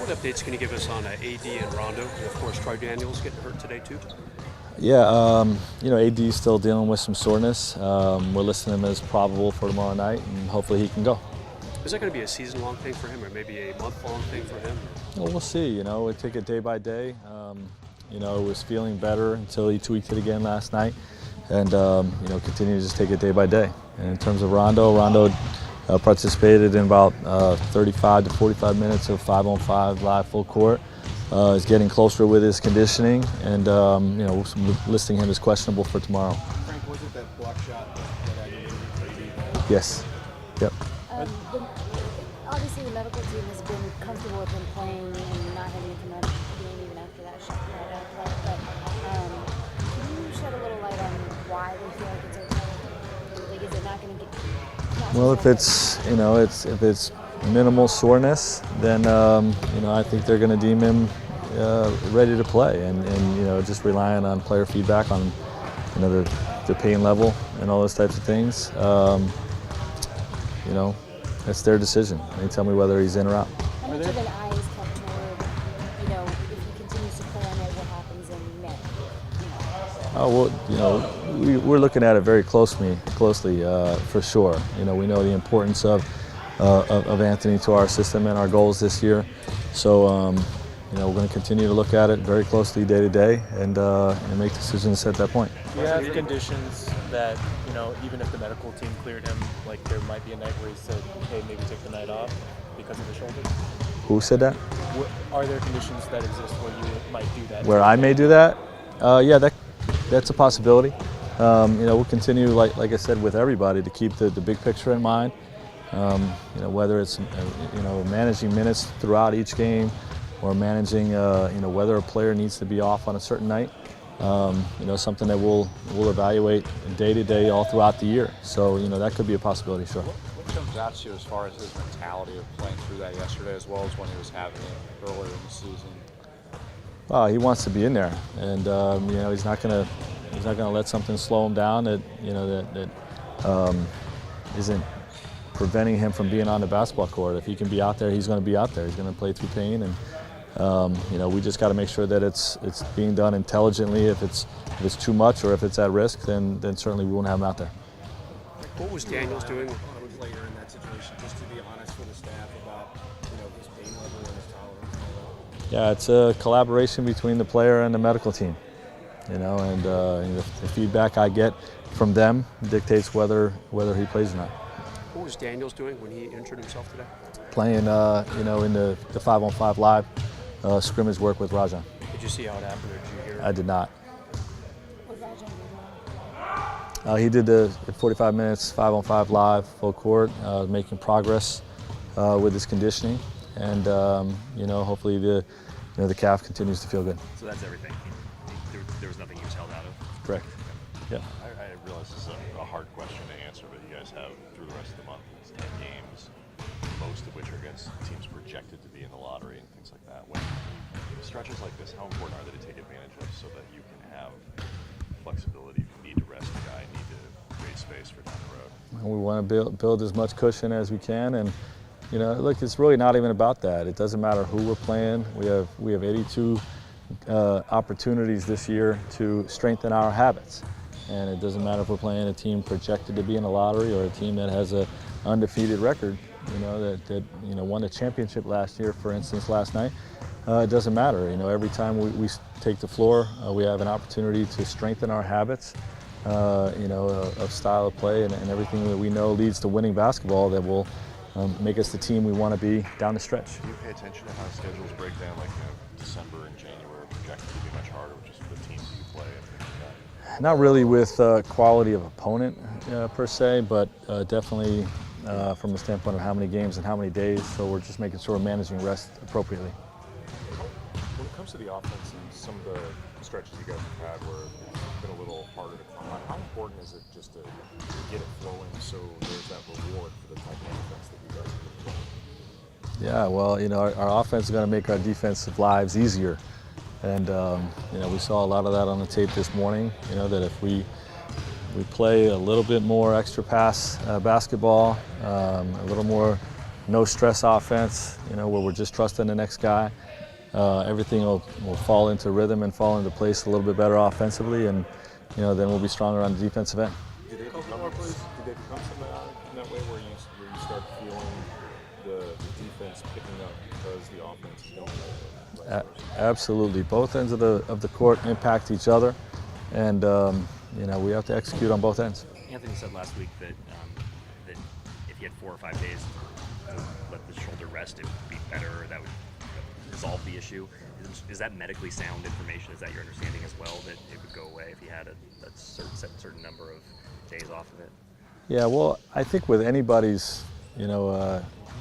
What updates can you give us on AD and Rondo? And of course, Troy Daniels getting hurt today too. Yeah, AD is still dealing with some soreness. We're listing him as probable for tomorrow night, and hopefully he can go. Is that going to be a season-long thing for him, or maybe a month-long thing for him? Well, we'll see. We take it day by day. It was feeling better until he tweaked it again last night, and continue to just take it day by day. And in terms of Rondo participated in about 35 to 45 minutes of 5-on-5 live full court. Is getting closer with his conditioning, and listing him as questionable for tomorrow. Frank, was it that block shot that I did? Yes. Yep. Obviously, the medical team has been comfortable with him playing and not having to come out of the game even after that shot. But can you shed a little light on why they feel like it's okay? Like, is it not going to get? Well, if it's minimal soreness, then I think they're going to deem him ready to play, and just relying on player feedback on the pain level and all those types of things. That's their decision. They tell me whether he's in or out. How much of an eye is kept toward, if he continues to play on it, what happens in May? Oh well, we're looking at it very closely for sure. We know the importance of Anthony to our system and our goals this year. So we're going to continue to look at it very closely day to day and make decisions at that point. Do you have conditions that, even if the medical team cleared him, like there might be a night where he said, hey, maybe take the night off because of the shoulder? Who said that? Are there conditions that exist where you might do that? Where I may do that? Yeah, that's a possibility. We'll continue, like I said, with everybody to keep the big picture in mind. Whether it's managing minutes throughout each game, or managing whether a player needs to be off on a certain night. Something that we'll evaluate day to day all throughout the year. So that could be a possibility, sure. What comes out to you as far as his mentality of playing through that yesterday, as well as when he was having it earlier in the season? He wants to be in there, and he's not gonna let something slow him down that isn't preventing him from being on the basketball court. If he can be out there, he's going to be out there. He's going to play through pain, and we just got to make sure that it's being done intelligently. If it's too much or if it's at risk, then certainly we won't have him out there. What was Daniels doing? On a player in that situation, just to be honest with the staff about his pain level and his tolerance. Yeah, it's a collaboration between the player and the medical team. And the feedback I get from them dictates whether he plays or not. What was Daniels doing when he injured himself today? Playing, in the 5-on-5 live scrimmage work with Rajan. Did you see how it happened, or did you hear it? I did not. What Rajan did? He did the 45 minutes, 5-on-5 live, full court, making progress with his conditioning, and hopefully the calf continues to feel good. So that's everything. There was nothing he was held out of. Correct. Yeah. I realize this is a hard question to answer, but you guys have through the rest of the month, it's 10 games, most of which are against teams projected to be in the lottery and things like that. When stretches like this, how important are they to take advantage of so that you can have flexibility if you need to rest a guy, need to create space for down the road? We want to build as much cushion as we can, and look, it's really not even about that. It doesn't matter who we're playing. We have 82 opportunities this year to strengthen our habits. And it doesn't matter if we're playing a team projected to be in the lottery or a team that has an undefeated record, that won the championship last year, for instance, last night. It doesn't matter. Every time we take the floor, we have an opportunity to strengthen our habits, of style of play and everything that we know leads to winning basketball that will make us the team we want to be down the stretch. Do you pay attention to how schedules break down, like December and January projected to be much harder, just the teams that you play and things like that? Not really with quality of opponent per se, but definitely from the standpoint of how many games and how many days. So we're just making sure we're managing rest appropriately. When it comes to the offense and some of the stretches you guys have had where it's been a little harder to climb on, how important is it just to get it flowing so there's that reward for the type of defense that you guys are playing? Yeah, well, our offense is going to make our defensive lives easier. And, we saw a lot of that on the tape this morning, that if we play a little bit more extra pass basketball, a little more no stress offense, where we're just trusting the next guy. Everything will fall into rhythm and fall into place a little bit better offensively, and then we'll be stronger on the defensive end. Did they become something in that way where you start feeling the defense picking up because the offense is going Absolutely. Both ends of the court impact each other, and we have to execute on both ends. Anthony said last week that if he had 4 or 5 days to let the shoulder rest, it would be better, or that would resolve the issue. Is that medically sound information? Is that your understanding as well, that it would go away if he had a certain number of days off of it? Yeah, well, I think with anybody's,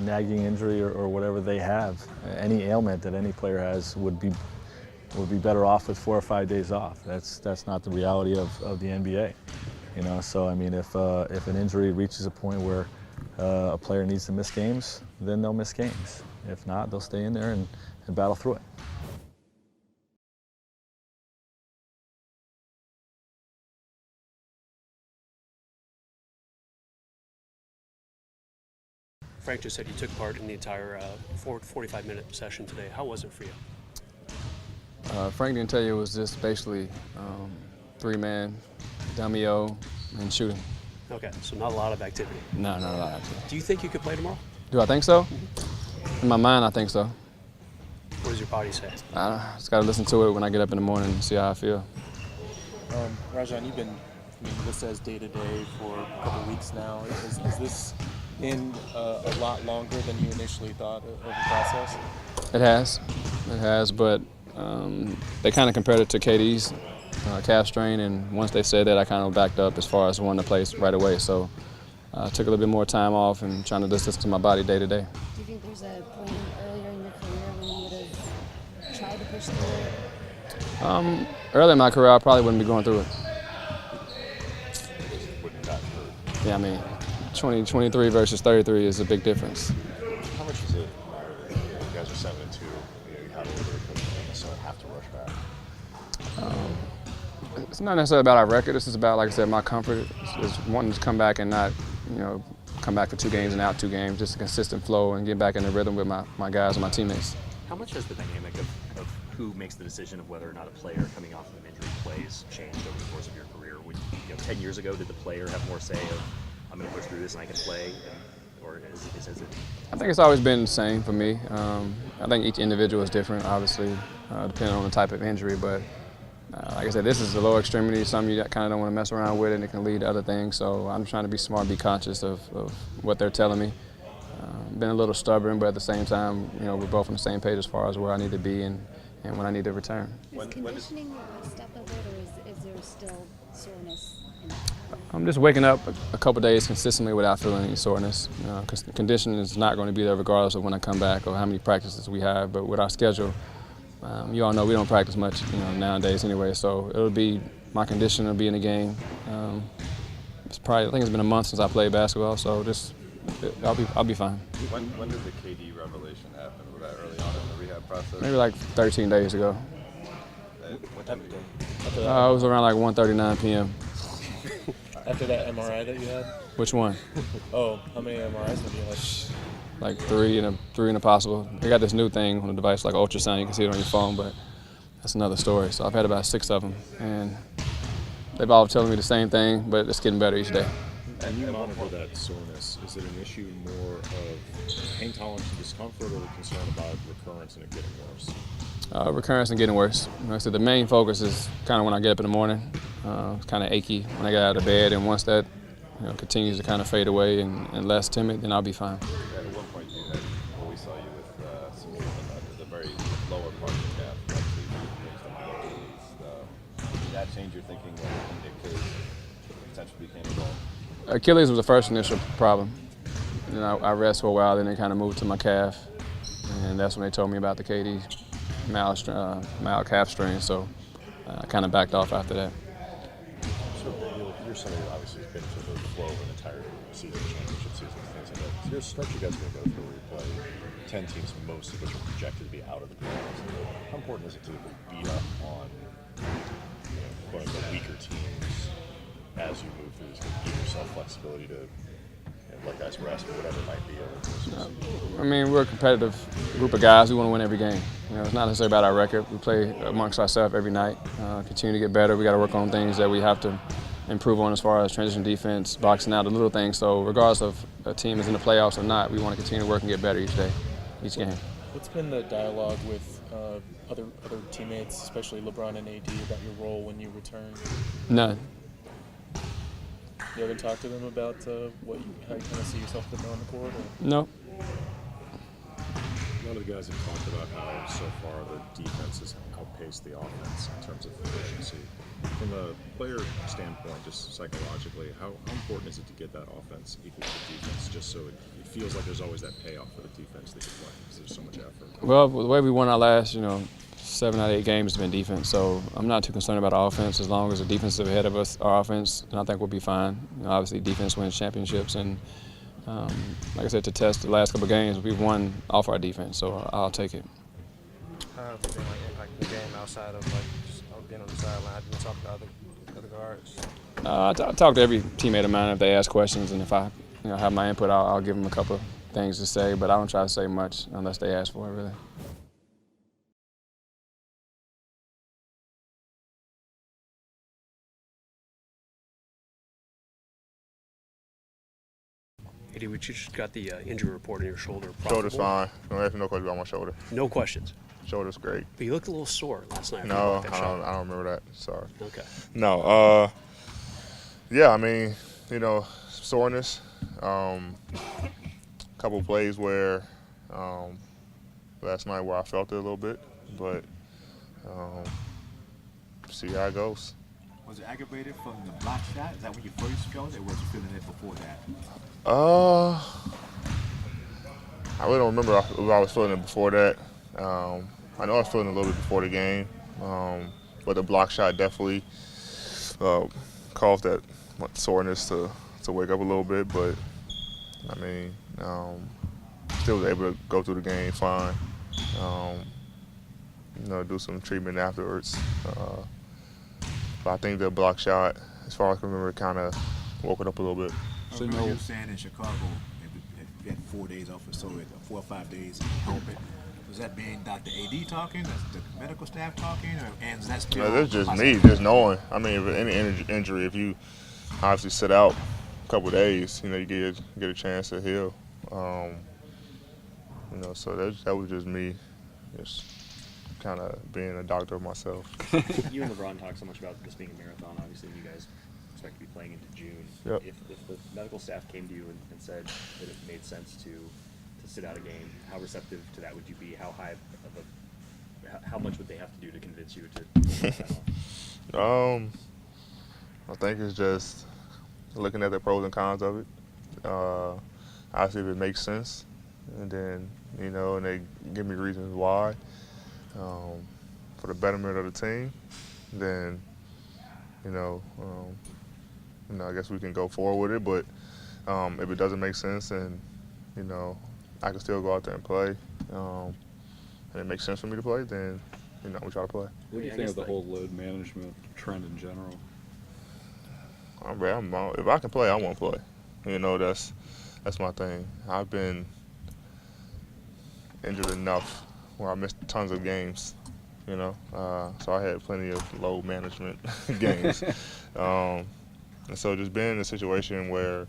nagging injury or whatever they have, any ailment that any player has would be better off with 4 or 5 days off. That's not the reality of the NBA, So I mean, if an injury reaches a point where a player needs to miss games, then they'll miss games. If not, they'll stay in there and battle through it. Frank just said you took part in the entire 45-minute session today. How was it for you? Frank didn't tell you it was just basically 3-man, dummy-o, and shooting. Okay, so not a lot of activity. No, not a lot of activity. Do you think you could play tomorrow? Do I think so? In my mind, I think so. What does your body say? I just got to listen to it when I get up in the morning and see how I feel. Rajon, you've been listed as day-to-day for a couple of weeks now. Is this in a lot longer than you initially thought of the process? It has, but they kind of compared it to KD's calf strain, and once they said that, I kind of backed up as far as wanting to play right away. So I took a little bit more time off and trying to just listen to my body day to day. Do you think there's a point earlier in your career when you would have tried to push through it? Early in my career, I probably wouldn't be going through it. Yeah, I mean, 23 versus 33 is a big difference. How much is it matter that you guys are 7-2? You have a little bit of coaching, so have to rush back. It's not necessarily about our record. This is about, like I said, my comfort is wanting to come back and not, come back for 2 games and out 2 games. Just a consistent flow and get back in the rhythm with my guys and my teammates. How much has the dynamic of who makes the decision of whether or not a player coming off of an injury plays changed over the course of your career? 10 years ago, did the player have more say of, I'm going to push through this and I can play, or is it? I think it's always been the same for me. I think each individual is different, obviously, depending on the type of injury. But like I said, this is the lower extremity, something you kind of don't want to mess around with, and it can lead to other things. So I'm trying to be smart, be conscious of what they're telling me. Been a little stubborn, but at the same time, we're both on the same page as far as where I need to be and when I need to return. Is conditioning a step of it, or is there still soreness in it? I'm just waking up a couple days consistently without feeling any soreness. Because the conditioning is not going to be there regardless of when I come back or how many practices we have. But with our schedule, you all know we don't practice much, nowadays anyway. So my condition will be in the game. I think it's been a month since I played basketball, so I'll be fine. When did the KD revelation happen? Was that early on in the rehab process? Maybe like 13 days ago. What time of day? It was around like 1:39 p.m. After that MRI that you had? Which one? Oh, how many MRIs have you had? Like three and a possible. They got this new thing on the device, like ultrasound. You can see it on your phone, but that's another story. So I've had about 6 of them, and they've all telling me the same thing, but it's getting better each day. And you monitor that soreness. Is it an issue more of pain tolerance and discomfort, or concern about recurrence and it getting worse? Recurrence and getting worse. Like I said, the main focus is kind of when I get up in the morning. It's kind of achy when I get out of bed, and once that continues to kind of fade away and less timid, then I'll be fine. At one point, we saw you with some the very lower part of the calf, did that change your thinking when it could potentially became involved? Achilles was the first initial problem. I rest for a while, then it kind of moved to my calf, and that's when they told me about the KD mild calf strain. So I kind of backed off after that. So you're somebody who obviously has been through the flow of an entire season, championship season, things like that. So there's a stretch you guys are going to go through where you play 10 teams, most of which are projected to be out of the playoffs. How important is it to beat up on quote-unquote weaker teams as you move through this? Give yourself flexibility to and let guys rest or whatever it might be over the course of the season? I mean, we're a competitive group of guys. We want to win every game. It's not necessarily about our record. We play amongst ourselves every night. Continue to get better. We got to work on things that we have to improve on as far as transition defense, boxing out, the little things. So regardless of a team is in the playoffs or not, we want to continue to work and get better each day, each game. What's been the dialogue with other teammates, especially LeBron and AD, about your role when you return? None. You haven't talked to them about how you kind of see yourself putting on the court? Or? No. A lot of the guys have talked about how so far the defense has outpaced the offense in terms of efficiency. From a player standpoint, just psychologically, how important is it to get that offense equal to the defense, just so it feels like there's always that payoff for the defense that you're playing because there's so much effort? Well, the way we won our last, 7 out of 8 games has been defense, so I'm not too concerned about our offense. As long as the defense is ahead of us, our offense, then I think we'll be fine. Obviously, defense wins championships, and like I said, to test the last couple of games, we've won off our defense, so I'll take it. How have you been impacting the game outside of just being on the sideline? Have you been talking to other guards? I talk to every teammate of mine if they ask questions, and if I have my input, I'll give them a couple of things to say, but I don't try to say much unless they ask for it, really. Eddie, we just got the injury report on your shoulder. Shoulder's fine. Don't ask me no questions about my shoulder. No questions. Shoulder's great. But you looked a little sore last night. No, I don't remember that. Sorry. Okay. No. Yeah, I mean, soreness. Couple plays where last night where I felt it a little bit, but see how it goes. Was it aggravated from the block shot? Is that when you first felt it, or was you feeling it before that? I really don't remember if I was feeling it before that. I know I was feeling it a little bit before the game, but the block shot definitely caused that soreness to wake up a little bit. But I mean, still was able to go through the game fine. Do some treatment afterwards. But I think the block shot, as far as I can remember, kind of woke it up a little bit. So you were saying in Chicago, if you had 4 days off or so, 4 or 5 days, was that being Dr. AD talking, that's the medical staff talking, and is that still? No, that's just me, just knowing. I mean, if any injury, if you obviously sit out a couple of days, you get a chance to heal. So that was just me, just kind of being a doctor myself. You and LeBron talk so much about this being a marathon. Obviously, you guys expect to be playing into June. Yep. If the medical staff came to you and said that it made sense to sit out a game, how receptive to that would you be? How much would they have to do to convince you to take that off? I think it's just looking at the pros and cons of it. Obviously, if it makes sense, and then and they give me reasons why. For the betterment of the team, then I guess we can go forward with it. But if it doesn't make sense, and I can still go out there and play, and it makes sense for me to play, then we try to play. What do you think of the whole load management trend in general? If I can play, I want to play. That's my thing. I've been injured enough where I missed tons of games, so I had plenty of load management games. And so just being in a situation where,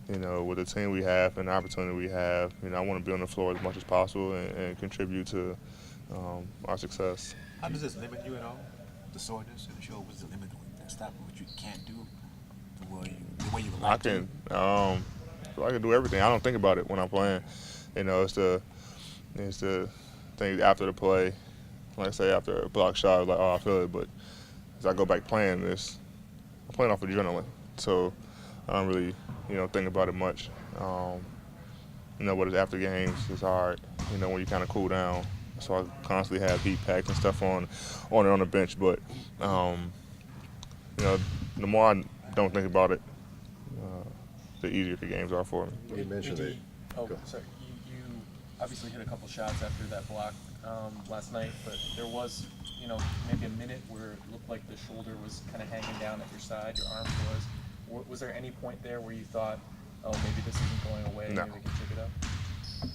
with the team we have and the opportunity we have, I want to be on the floor as much as possible and contribute to our success. How does this limit you at all? The soreness in the shoulder, what's the limit that stop what you can't do the way you would like to? I can do everything. I don't think about it when I'm playing. It's the thing after the play, like I say, after a block shot, I was like, I feel it. But as I go back playing this, I'm playing off adrenaline. So I don't really, think about it much. But it's after games, it's hard, when you kind of cool down. So I constantly have heat packs and stuff on the bench. But, the more I don't think about it, the easier the games are for me. You mentioned it. Sorry. You obviously hit a couple shots after that block last night, but there was, maybe a minute where it looked like the shoulder was kind of hanging down at your side, your arm was. Was there any point there where you thought, oh, maybe this isn't going away, No. maybe we can check it out?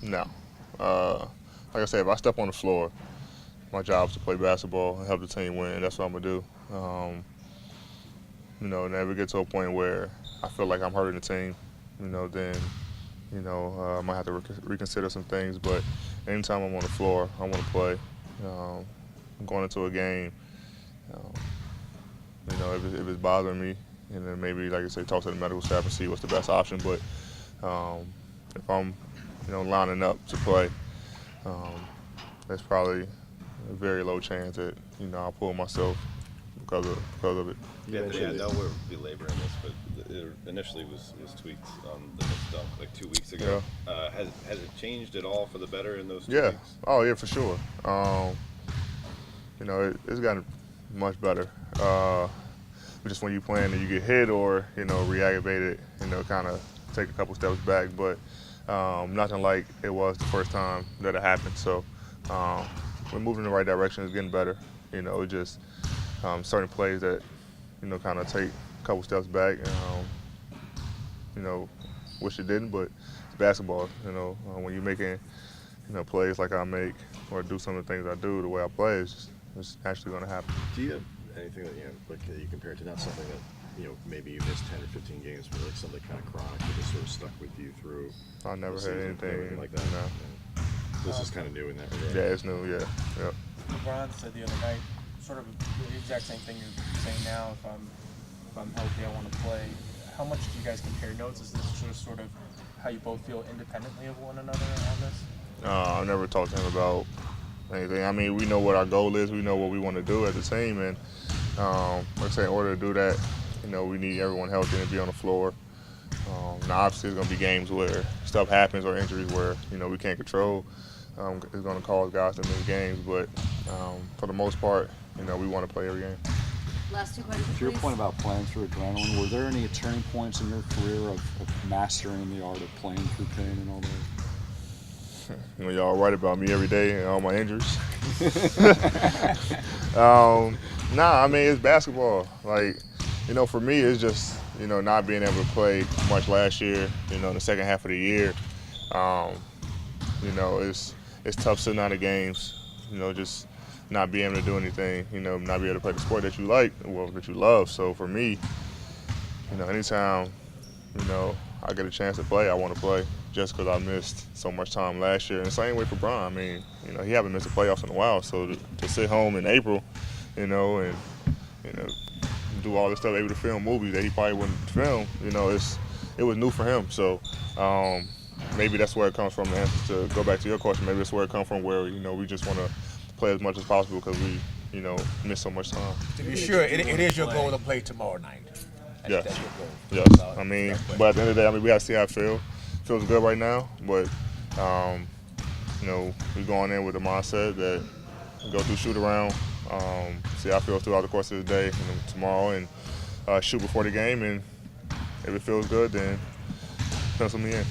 No. Like I said, if I step on the floor, my job is to play basketball and help the team win, and that's what I'm going to do. You know, never get to a point where I feel like I'm hurting the team, you know, then, you know, I might have to reconsider some things. But anytime I'm on the floor, I want to play. I'm going into a game, you know, if it's bothering me, and then maybe, like I say, talk to the medical staff and see what's the best option. But if I'm, you know, lining up to play, there's probably a very low chance that, you know, I'll pull myself because of it. Yeah, I know we're belaboring this, but it initially was tweaked on the missed dunk like 2 weeks ago. Yeah. Has it changed at all for the better in those 2 Yeah. weeks? Oh, yeah, for sure. You know, it's gotten much better. Just when you playing and you get hit or, you know, re-aggravate it, you know, kind of take a couple steps back. But nothing like it was the first time that it happened. So we're moving in the right direction. It's getting better. You know, just certain plays that, you know, kind of take a couple steps back. You know, wish it didn't, but it's basketball. You know, when you're making, you know, plays like I make or do some of the things I do, the way I play, it's actually going to happen. Do you have anything that, you know, like you compare it to, not something that, you know, maybe you missed 10 or 15 games, but like something kind of chronic that just sort of stuck with you through? I never had anything like that. No. Yeah. This is kind of new in that regard. Yeah, it's new. Yeah. Yep. LeBron said the other night, sort of the exact same thing you're saying now. If I'm healthy, I want to play. How much do you guys compare notes? Is this just sort of how you both feel independently of one another on this? I never talked to him about anything. I mean, we know what our goal is. We know what we want to do as a team, and like I say, in order to do that, you know, we need everyone healthy and be on the floor. Now, obviously, there's going to be games where stuff happens or injuries where, you know, we can't control. It's going to cause guys to miss games, but for the most part, you know, we want to play every game. Last two questions, To your please. point about playing through adrenaline, were there any turning points in your career of mastering the art of playing through pain and all that? You know, y'all write about me every day and all my injuries. Nah, I mean, it's basketball. Like, you know, for me, it's just, you know, not being able to play much last year, you know, in the second half of the year. You know, it's tough sitting out of games, you know, just not being able to do anything, you know, not be able to play the sport that you like, well, that you love. So for me, you know, anytime, you know, I get a chance to play, I want to play just because I missed so much time last year. And the same way for Brian. I mean, you know, he haven't missed the playoffs in a while. So to sit home in April, you know, and, you know, do all this stuff, able to film movies that he probably wouldn't film, you know, it was new for him. So maybe that's where it comes from. And to go back to your question, maybe that's where it comes from, where, you know, we just want to play as much as possible because we, you know, miss so much time. To be sure, it is your goal to play tomorrow night. Yes. That's your goal. Yes. I mean, but at the end of the day, I mean, we got to see how it feels. Feels good right now, but, you know, we're going in with the mindset that we go through shoot around, see how it feels throughout the course of the day and tomorrow, and shoot before the game. And if it feels good, then pencil me in.